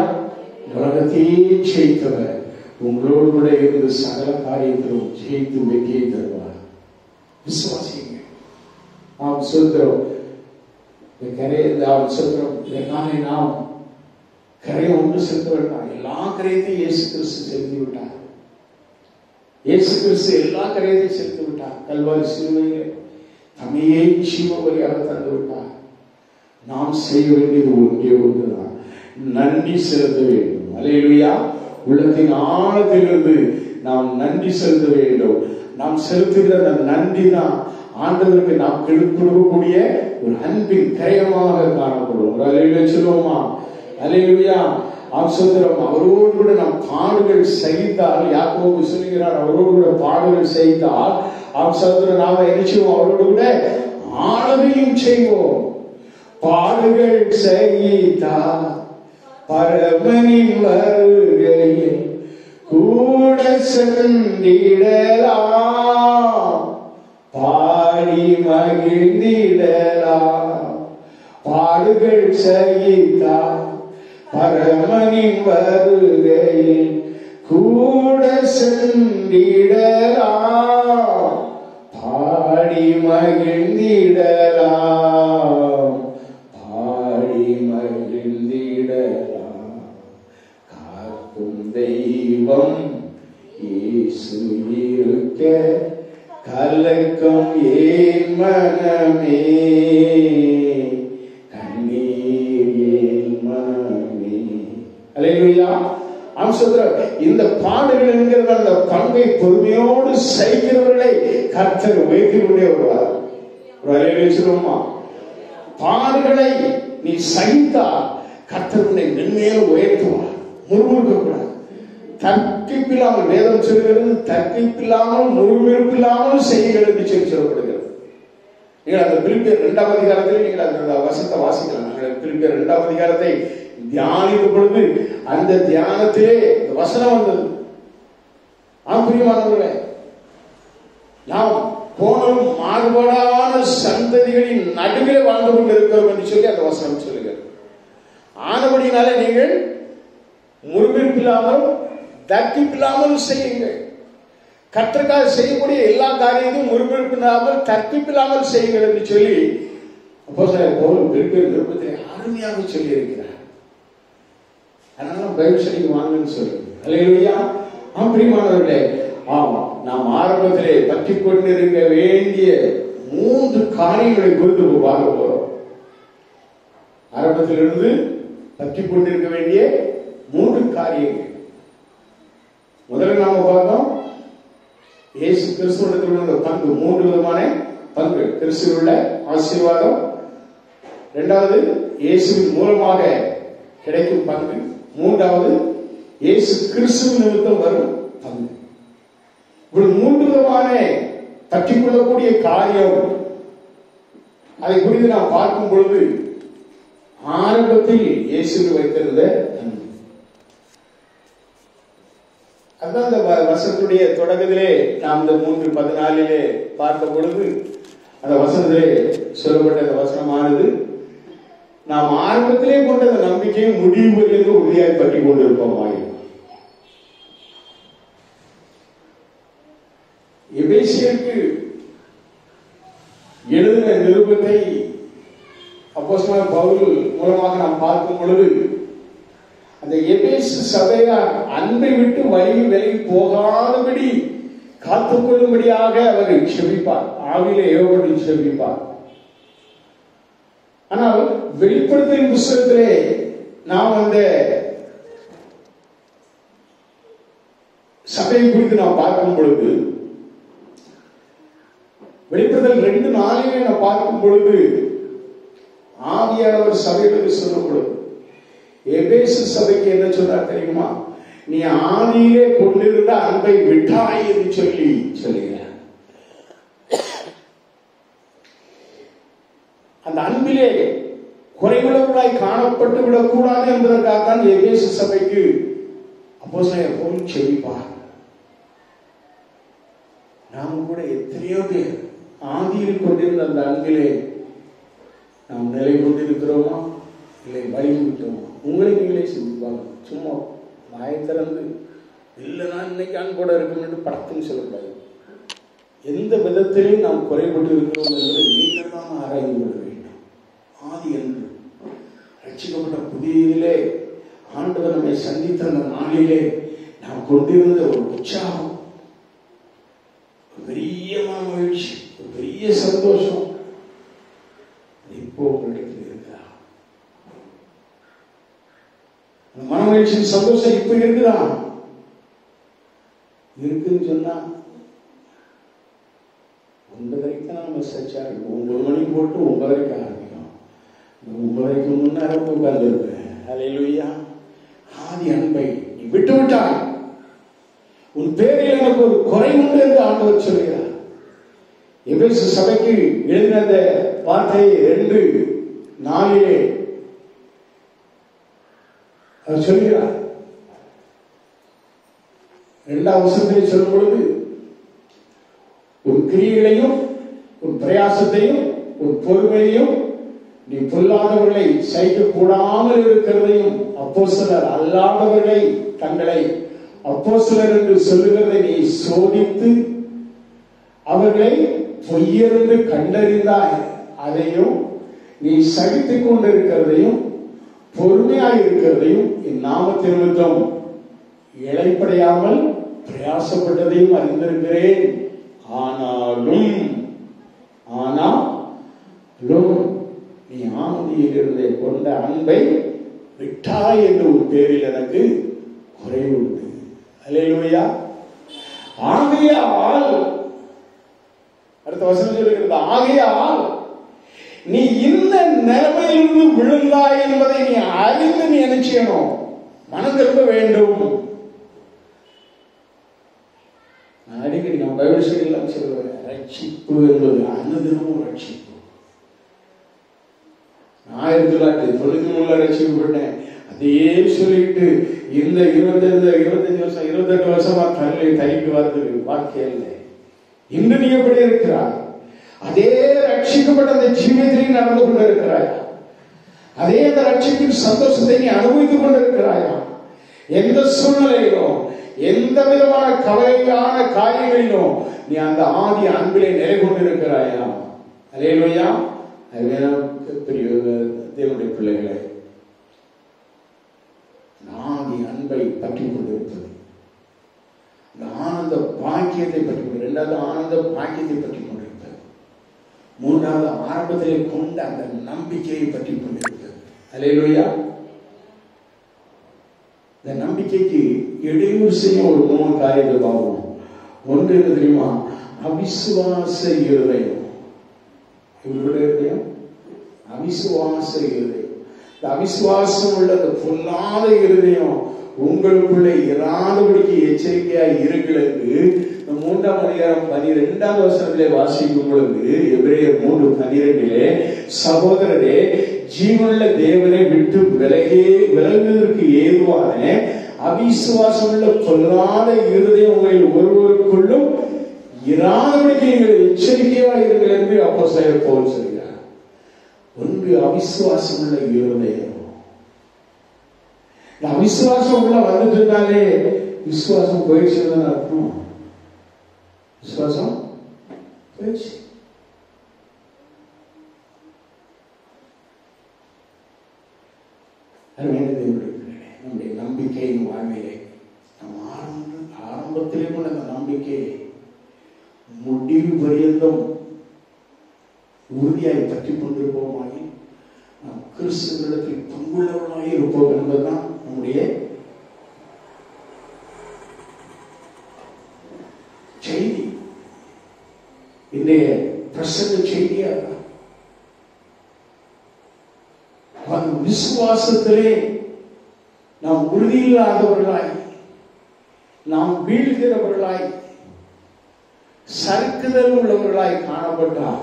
உலகத்தையே ஜெயித்தவர் உங்களோடு கூட இருந்து சகல காரியத்திலும் ஜெயித்து வெற்றியை தருவார். விசுவாசிங்க. நாம் சொல்கிறோம் நாம் கரையை ஒன்று செலுத்த வேண்டாம். எல்லா கரையத்தையும் இயேசு கிறிஸ்து செலுத்தி விட்டார். இயேசு கிறிஸ்து எல்லா கரையத்தையும் செலுத்தி விட்டார். கல்வாரி சிலுவையிலே தம்மையே ஜீவ பலியாக தந்து விட்டார். நாம் செய்ய வேண்டியது ஒன்றே ஒன்றுதான், நன்றி செலுத்த வேண்டும். அல்லேலூயா. உள்ளத்தின் ஆழத்திலிருந்து நாம் நன்றி செலுத்த வேண்டும். நாம் செலுத்துகிற அந்த நன்றி தான் ஆண்டவருக்கு நாம் கொடுக்கக்கூடிய ஒரு அன்பின் கரையமாக காணப்படும். அல்லேலூயா சொல்லுவோமா? அல்லேலூயா. அவசரம் அவரோடு கூட நாம் பாடுகள் சகித்தால், யாக்கோபு சொல்லுகிறார், அவரோடு கூட பாடுகள் செய்தால் அவசரம் நாம நிச்சயம் அவரோடு கூட ஆளுகையும் செய்வோம். பாடுகள் செய்தால் பரமனின் வருகையில் கூட சென்றிடலாம், பாடி மகிழ்ந்திடலாம். பாடுகள் செய்தால் பரமனின் வருகையில் கூட சென்றிடலாம், பாடி மகிழ்ந்திடலாம், பாடி மகிழ்ந்திடலாம். காக்கும் தெய்வம் இயேசு இருக்க கலக்கம் ஏன் மனமே, கண்ணீர் ஏன் மனமே. அல்லேலூயா. இந்த பாடுகள் என்கிற அந்த பங்கை பொறுமையோடு சகிக்கிறவர்களை கர்த்தர் உயர்த்தி கொண்டே வருவார். சொல்லுமா? பாடுகளை நீ சகித்தால் கர்த்தர் உன்னை மென்மேலும் உயர்த்துவார். முறுமுறுக்க கூடாது. தர்க்கிப்பில்லாமல், வேதம் சொல்கிறது, தர்க்கிப்பில்லாமல் முறுமுறுப்பில்லாமல் செய்யுங்கள் என்று சொல்லப்படுகிறது. நீங்கள் அந்த பிலிப்பியர் 2ஆம் அதிகாரத்தில் நீங்கள் அந்த வசனத்தை வாசிக்கலாம். நாங்கள் பிலிப்பியர் 2ஆம் அதிகாரத்தை தியானிக்கும் பொழுது அந்த தியானத்திலே வசனம் வந்தது. பிரியமானவர்களே, நாம் போனும் மாறுபாடான சந்ததிகளின் நடுவே வாழ்ந்து கொண்டு இருக்கிறோம் என்று சொல்லி அந்த வசனம் சொல்லுகிறது. ஆனபடினாலே நீங்கள் முறுமுறுப்பில்லாமல் தர்க்கிப்பில்லாமல் செய்யுங்கள். கர்த்தருக்காக செய்யக்கூடிய எல்லா காரியத்தையும் முறுமுறுப்பில்லாமல் தர்க்கிப்பில்லாமல் செய்யுங்கள் என்று சொல்லி அப்போஸ்தலர் பவுல் பிலிப்பியர் நிருபத்திலே அருமையாக சொல்லி இருக்கிறார். அதனால பைபிள் ஸ்டடிக்கு வாங்கன்னு சொல்லுங்க. அல்லேலூயா. பிரியமானவர்களே, ஆமா, நாம் ஆரம்பத்திலே பற்றி கொண்டிருக்க வேண்டிய 3 காரியங்களை குறித்து பார்க்க போறோம். ஆரம்பத்திலிருந்து பற்றி கொண்டிருக்க வேண்டிய 3 காரியங்கள். முதல்ல நாம பார்த்தோம் இயேசு கிறிஸ்துவிடத்தில் உள்ள பங்கு. 3 விதமான பங்கு. கிறிஸ்துவில் உள்ள ஆசீர்வாதம், 2வது இயேசுவின் மூலமாக கிடைக்கும் பங்கு, 3வது இயேசு கிறிஸ்து நிமித்தம் வரும் பங்கு. இப்படி 3 விதமான பற்றிக் கொள்ளக்கூடிய காரியம். அதை குறித்து நாம் பார்க்கும் பொழுது ஆரம்பத்தில் இயேசுவை வைத்திருந்த அதான் அந்த வசனத்துடைய தொடக்கத்திலே நாம் இந்த 3:14 பார்த்த பொழுது அந்த வசனத்திலே சொல்லப்பட்ட அந்த வசனமானது நாம் ஆரம்பத்திலே கொண்ட அந்த நம்பிக்கையை முடிவு வரையிலும் உறுதியாய் பற்றி கொண்டிருப்போம். எபேசியருக்கு எழுதின நிருபத்தை அப்போஸ்தலர் பவுல் மூலமாக நாம் பார்க்கும் பொழுது அந்த எபேசு சபையார் அன்பை விட்டு விலகி போகாதபடி காத்துக்கொள்ளும்படியாக அவர் செபிப்பார். ஆவிலே ஏவப்பட்டு செபிப்பார். ஆனால் வெளிப்படுத்தலின் புத்தகத்திலே நாம் அந்த சபையை குறித்து நாம் பார்க்கும் பொழுது, வெளிப்படுத்தல் 2:4 நாம் பார்க்கும் பொழுது ஆவியானவர் சபைகளுக்கு சொல்லும் பொழுது எபேசு சபைக்கு என்ன சொன்னார் தெரியுமா? நீ ஆதியிலே கொண்டிருந்த அன்பை விட்டாய் என்று சொல்லி சொல்லுகிறார். அந்த அன்பிலே குறைவுள்ளவர்களாய் காணப்பட்டு விடக்கூடாது என்பதற்காகத்தான் எபேசு சபைக்கு அப்போஸ்தலர் பவுல் செபிப்பார். நாம் கூட எத்தனையோ பேர் ஆதியில் கொண்டிருந்த அந்த அன்பிலே நாம் நிலை கொண்டிருக்கிறோமா, இல்லை வலிந்து விட்டோமா? உங்களை நீங்களே சிந்திப்பாங்க. சும்மா வாயை திறந்து இல்லை நான் இன்னைக்கு அன்போட இருக்கணும்னு படத்துன்னு சொல்லக்கூடாது. எந்த விதத்திலையும் நாம் குறைபட்டு இருக்கிறோம் என்பதை நீங்கள் தான் ஆராய்ந்து கொள்ள வேண்டும். ஆதி என்று ரட்சிக்கப்பட்ட புதியிலே ஆண்டவர் நம்மை சந்தித்த அந்த நாளிலே நாம் கொண்டிருந்த ஒரு உற்சாகம், பெரிய மகிழ்ச்சி, பெரிய சந்தோஷம் இப்போ உங்களிடத்தில் இருக்குதா? மனமகிழ்ச்சியின் சந்தோஷம் இப்ப இருக்குதா? இருக்குன்னு சொன்னா 9:30 தான் நம்ம சர்ச்சா இருக்கும். 9 மணிக்கு போட்டு 9:30 ஆரம்பிக்கும். 9:30 முன்னாடி உட்கார்ந்து இருப்பேன். அல்லேலூயா. ஆதி அன்பை நீ விட்டு விட்டாய், உன் பேரில் எனக்கு ஒரு குறை உண்டு என்று ஆண்டவர் சொல்கிறார். எபேசு சபைக்கு எழுதின அந்த வார்த்தையை 2:4 அவர் சொல்கிறார். 2ஆம் வசனத்தில் சொல்லும் பொழுது, உன் கிரியைகளையும் உன் பிரயாசத்தையும் உன் பொறுமையையும் நீ பொல்லாதவர்களை சகிக்க கூடாமல் இருக்கிறதையும் அப்போஸ்தலர் அல்லாதவர்களை தங்களை அப்போஸ்தலர் என்று சொல்லுகிறதை நீ சோதித்து அவர்களை பொய்யர் என்று கண்டறிந்தாய், அதையும் நீ சகித்துக் கொண்டிருக்கிறதையும் பொறுமையாய் இருக்கிறதையும் என் நாமத்து நிமித்தம் இளைப்படையாமல் பிரயாசப்பட்டதையும் அறிந்திருக்கிறேன். ஆனாலும் நீ ஆதியில் இருந்தே கொண்ட அன்பை விட்டாய் என்று ஒரு பேரில் எனக்கு குறைவு உண்டு. அல்லேலூயா. ஆகையால் அடுத்த வசனம் சொல்லுகிறது, ஆகையால் நீ இந்த நிலைமையிலிருந்து விழுந்தாய் என்பதை நீ அறிந்து நீ என்ன செய்யணும்? மனம் திரும்ப வேண்டும். அடிக்கடி நம்ம பைபிள் ஸ்டடிலாம் சொல்லுவேன், ரட்சிப்பு என்பது அனுதினமும் ரட்சிப்பு. 1993 ரட்சிக்கப்பட்டேன். அதே சொல்லிட்டு இந்த 25 வருஷம் 28 வருஷமா தள்ளிக்கு வருது வாழ்க்கையில். இன்று நீ எப்படி இருக்கிறாய்? அதே ரட்சிக்கப்பட்ட அந்த ஜீவியத்திலே நடந்து கொண்டிருக்கிறாயா? அதே அந்த ரட்சிப்பின் சந்தோஷத்தை நீ அனுபவித்துக் கொண்டிருக்கிறாயா? எந்த சூழ்நிலையிலும் எந்த விதமான கவலையான காரியங்களிலும் நீ அந்த ஆதி அன்பிலே நிலை கொண்டிருக்கிறாயா? அல்லேலூயா. பெரிய தேவனுடைய பிள்ளைகளை ஆதி அன்பை பற்றி கொண்டிருப்பது, இந்த ஆனந்த பாக்கியத்தை பற்றி கொண்டு, 2வது ஆனந்த பாக்கியத்தை பற்றி கொண்டிருப்பது, 3வது ஆரம்பத்திலே கொண்ட அந்த நம்பிக்கையை பற்றி கொண்டிருப்பது. அல்லேலூயா. இந்த நம்பிக்கைக்கு இடையூறு செய்ய ஒரு 3 காரியத்தை பார்ப்போம். ஒன்று என்ன தெரியுமா? அவிசுவாச இருதயம். இவர்களுடைய இருதயம் அவிசுவாச இருதயம். இந்த அவிசுவாசம் உள்ள அந்த பொல்லாத இருதயம் உங்களுக்குள்ள இராதபடிக்கு எச்சரிக்கையா இருக்கிறது. 3ஆம் அதிகாரம் 12ஆம் வசனத்திலே வாசிக்கும் பொழுது, எபிரேயர் 3:12, சகோதரரே, ஜீவனுள்ள தேவனை விட்டு விலகுவதற்கு ஏதுவான அவிசுவாசம் உள்ள பொல்லாத இருதயம் உங்களில் ஒருவருக்குள்ளும் இராதபடிக்கு நீங்கள் எச்சரிக்கையா இருங்கள் என்று அப்போஸ்தலர் பவுல் சொல்கிறார். ஒன்று அவிசுவாசம் உள்ள இருதயம். அவிசுவாசம் உள்ள வந்துட்டுனாலே விசுவாசம் போயிடுச்சுன்னு அர்த்தம். விசுவாசம் போயிடுச்சு. நம்முடைய நம்பிக்கையின் வாழ்விலே நம் ஆரம்பத்திலே கொண்ட அந்த நம்பிக்கையை முடிவு பரியந்தம் உறுதியாய் பற்றி கொண்டிருப்போமாகி நாம் கிறிஸ்துவனிடத்தில் பங்குள்ளவர்களாக இருப்போம் என்பதுதான் நம்முடைய செய்தி. இன்றைய பிரசங்க செய்தியாக விசுவாசத்திலே நாம் உறுதியில்லாதவர்களாய், நாம் வீழ்கிறவர்களாய், சறுக்குதல் உள்ளவர்களாய் காணப்பட்டால்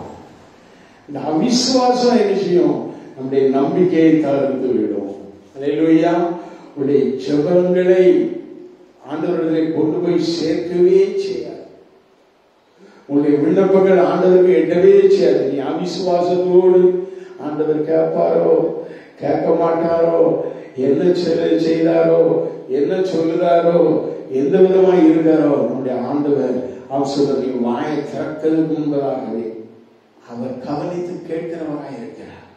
இந்த அவிசுவாசம் என்ன செய்யும்? நம்முடைய நம்பிக்கையை தளர்த்து விடும். அல்லேலூயா. உடைய ஜெபங்களை ஆண்டவர்களை கொண்டு போய் சேர்க்கவே செய்யாது. உன்னுடைய விண்ணப்பங்கள் ஆண்டவருக்கு எட்டவே செய்யாது. நீ அவிசுவாசத்தோடு ஆண்டவர் கேட்பாரோ கேட்க மாட்டாரோ, என்ன செய்தாரோ, என்ன சொல்லுறாரோ, எந்த விதமாய் இருக்காரோ, நம்முடைய ஆண்டவர் அவசரம் நீ வாயை திறக்கிறதுக்கு முன்பதாகவே அவர் கவனித்து கேட்கிறவராய் இருக்கிறார்.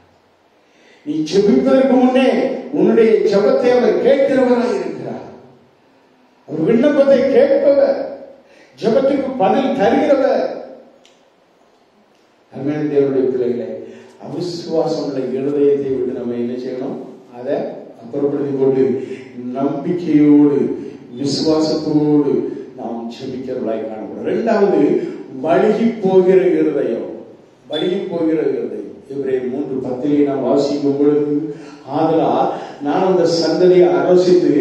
நீ ஜெபிப்பதற்கு முன்னே உன்னுடைய ஜெபத்தை அவர் கேட்கிறவராய் இருக்கிறார். அவர் விண்ணப்பத்தை கேட்பவர், ஜெபத்துக்கு பதில் தருகிறவர். அருமையான தேவனுடைய பிள்ளைகளை, அவிசுவாசம் உள்ள இருதயத்தை விட்டு நம்ம என்ன செய்யணும்? அதை அப்புறப்படுத்திக் கொண்டு நம்பிக்கையோடு விசுவாசத்தோடு நாம் ஜெபிக்கிறவர்களாய் காணப்படும். இரண்டாவது, வழுகி போகிற இருதயம். வழுகி போகிற இருதயம் எபிரேயர் 3:10 நாம் வாசிக்கும் பொழுது, ஆதலால் நான் அந்த சந்ததியை ஆலோசித்து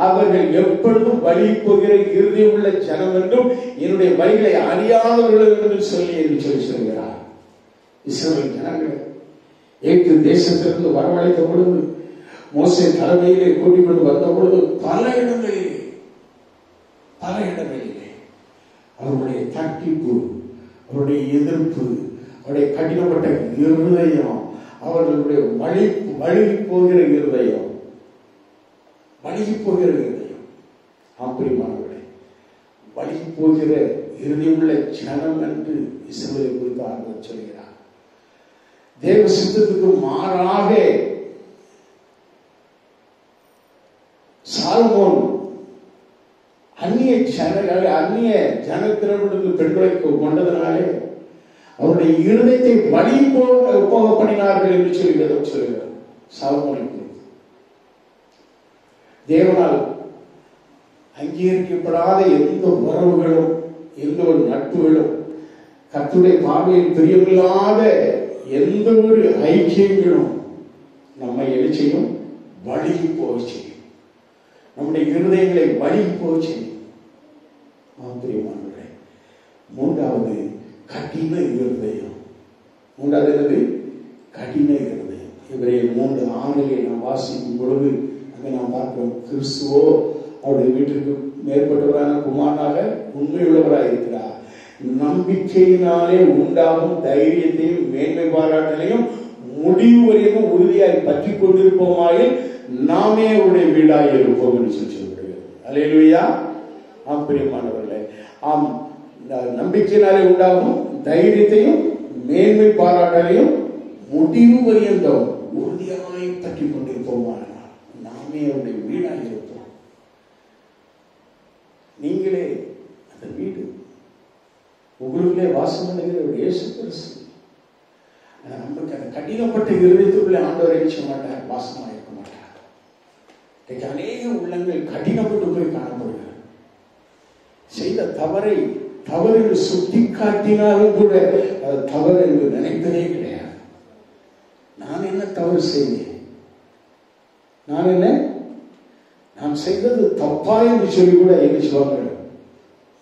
அவர்கள் எப்பொழுதும் வழுகி போகிற இருதயம் உள்ள ஜனம் என்றும் என்னுடைய வழிகளை அறியாதவர்கள் என்று சொல்லி சொல்கிறார். இஸ்ரவேல் ஜனங்கள் எகிப்து தேசத்திலிருந்து வரவழைத்த பொழுது, மோசே தலைமையிலே கூட்டிக் கொண்டு வந்த பொழுது பல இடங்களிலே அவருடைய தட்டிப்பு, அவருடைய எதிர்ப்பு, அவருடைய கடினப்பட்ட இருதயம், அவர்களுடைய வழுகி போகிற இருதயம், வழுகி போகிற இருதயம். ஆம்பரியமானவர்களே, வழுகி போகிற இருதயமுள்ள ஜனம் என்று இஸ்ரவேலை குறித்து ஆண்டவர் சொல்கிறார். தேவ சித்தத்துக்கு மாறாக சாலமோன் அந்நிய ஜனத்திலிருந்து பெண்களை கொண்டதனாலே அவருடைய இருதயத்தை வழி போக பண்ணினார்கள் என்று சொல்கிறார் சாலமோனை குறித்து. தேவனால் அங்கீகரிக்கப்படாத எந்த உறவுகளும், எந்த ஒரு நட்புகளும், கர்த்தருடைய பார்வையில் பிரியமில்லாத எந்த ஒரு ஐக்கியங்களும் நம்மை என்ன செய்யும்? வழுகி போக செய்யும். நம்முடைய இருதயங்களை வழுகி போக செய்யும். பிரியமானவர்களே, மூன்றாவது கடின இருதயம். மூன்றாவது என்னது? கடின இருதயம். எபிரேயர் 3:6 நாம் வாசிக்கும் பொழுது அங்கே நாம் பார்க்கிறோம், கிறிஸ்துவோ அவருடைய வீட்டிற்கு மேற்பட்டவரான குமாரனாக உண்மையுள்ளவராக இருக்கிறார். நம்பிக்கையினாலே உண்டாகும் தைரியத்தையும் மேன்மை பாராட்டலையும் முடிவு வரையும் உறுதியாய் பற்றி கொண்டிருப்போமாயில் நாமே அவருடைய வீடாய் இருப்போம் என்று சொல்லுகிறது. அல்லேலூயா. ஆம் பிரியமானவர்களே, ஆம், நம்பிக்கையினாலே உண்டாகும் தைரியத்தையும் மேன்மை பாராட்டலையும் முடிவு வரையும் உறுதியாய் பற்றி கொண்டிருப்போமானால் நாமே அவருடைய வீடாய் இருப்போம். நீங்களே அந்த வீடு, உங்களுக்குள்ளே வாசம் பண்ணுகிற இயேசு கிறிஸ்து. நமக்கு அந்த கடினப்பட்ட இருதயத்துக்குள்ளே ஆண்டவர் இருக்க மாட்டார், வாசமா இருக்க மாட்டார். அநேக உள்ளங்கள் கடினப்பட்டு போய் காணப்படுகிறது. செய்த தவறை தவறு என்று சுட்டி காட்டினாலும் கூட அது தவறு என்று நினைப்பதே கிடையாது. நான் என்ன தவறு செய்தேன், நான் செய்தது தப்பா என்று சொல்லி கூட என்ன சொல்வாங்க,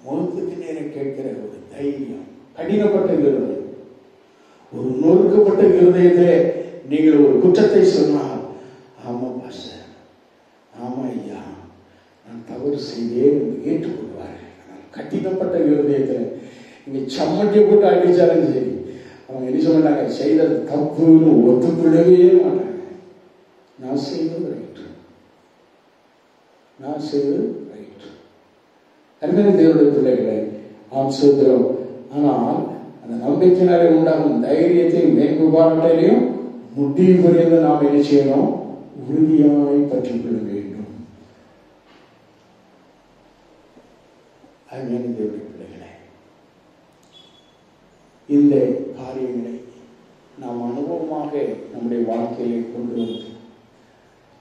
முகத்துக்கு நேரம் கேட்கிற ஒரு தைரியம். கடினப்பட்ட இருதயம், ஒரு நொறுக்கப்பட்ட இருதயத்திலே நீங்கள் ஒரு குற்றத்தை சொன்னால், ஆமா பாஸ்டர், ஆமா ஐயா, நான் தவறு செய்தேன் என்று ஏற்றுக்கொள்வார்கள். கடினப்பட்ட இருதயத்தில் நீங்க சம்மட்டியை போட்டு அடிச்சாலும் சரி, அவங்க என்ன சொன்னாங்க, செய்தது தப்புன்னு ஒத்துக்கொள்ளவே மாட்டாங்க. நான் செய்தது ரைட்டு, நான் செய்தது ரைட்டு. அருமையான தேவனுடைய பிள்ளைகளை ஆம் சொல்கிறோம். ஆனால் அந்த நம்பிக்கையினாலே உண்டாகும் தைரியத்தையும் மேற்பாட்டையும் முடிவு வரையில் நாம் என்ன செய்யணும்? உறுதியாய் பற்றிக் கொள்ள வேண்டும். அருமையான தேவனுடைய பிள்ளைகளே, இந்த காரியங்களை நாம் அனுபவமாக நம்முடைய வாழ்க்கையை கொண்டு வந்து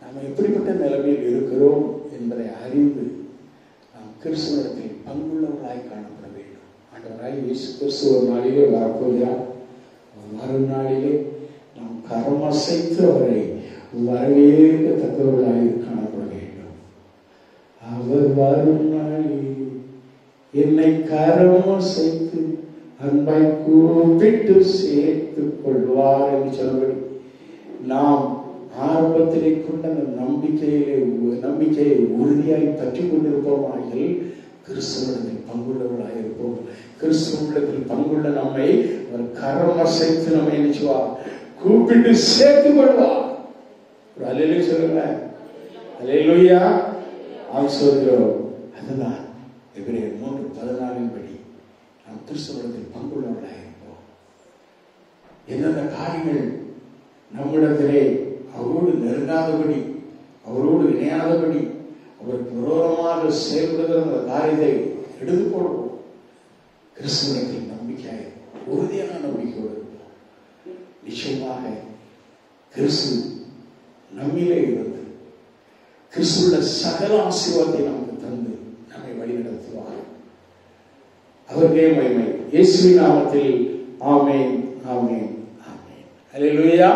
நாம் எப்படிப்பட்ட நிலைமையில் இருக்கிறோம் என்பதை அறிந்து நாம் கிறிஸ்துவத்தில் பங்குள்ளவர்களாய் காணப்பட வேண்டும். ஆண்டவராய் இயேசு கிறிஸ்து ஒரு நாளிலே வரப்போகிறார். மறுநாளிலே நாம் கரமசைத்து அவரை வரவேற்கத்தக்கவர்களாய் காணப்பட வேண்டும். அவர் வரும் நாளில் என்னை கரமசைத்து அன்பாய் கூப்பிட்டு சேர்த்துக் கொள்வார் என்று சொல்லபடி நாம் ஆரம்பத்திலே கொண்ட அந்த நம்பிக்கையை உறுதியாய் பற்றி கொண்டிருப்போமாகில் கிறிஸ்துவனிடத்தில் பங்குள்ளவர்களாக இருப்போம். கிறிஸ்துவனிடத்தில் பங்குள்ள நம்மை ஒரு கரம் அசைத்து நம்மை நினைச்சுவா கூப்பிட்டு சேர்த்து கொள்வார். ஒரு அல்லேலூயா சொல்லுங்க. அல்லேலூயா. ஆசீர்வதிக்கிறோம். அதுதான் எபிரேயர் 3:14 படி நாம் கிறிஸ்துவனிடத்தில் பங்குள்ளவர்களாக இருப்போம். எந்தெந்த காரியங்கள் நம்மிடத்திலே அவரோடு நெருங்காதபடி, அவரோடு இணையாதபடி, அவருக்கு விரோதமாக செயல்படுகிற அந்த காரியத்தை எடுத்துக்கொள்வோம். கிறிஸ்துவனிடத்தில் நம்பிக்கையாக உறுதியான நம்பிக்கையோடு இருப்போம். நிச்சயமாக கிறிஸ்து நம்மிலே இருந்து கிறிஸ்துவோட சகல ஆசீர்வாதத்தை நமக்கு தந்து நம்மை வழிநடத்துவார். அவருக்கே மகிமை. இயேசுவின் நாமத்தில் ஆமென், ஆமென், ஆமென். அல்லேலூயா.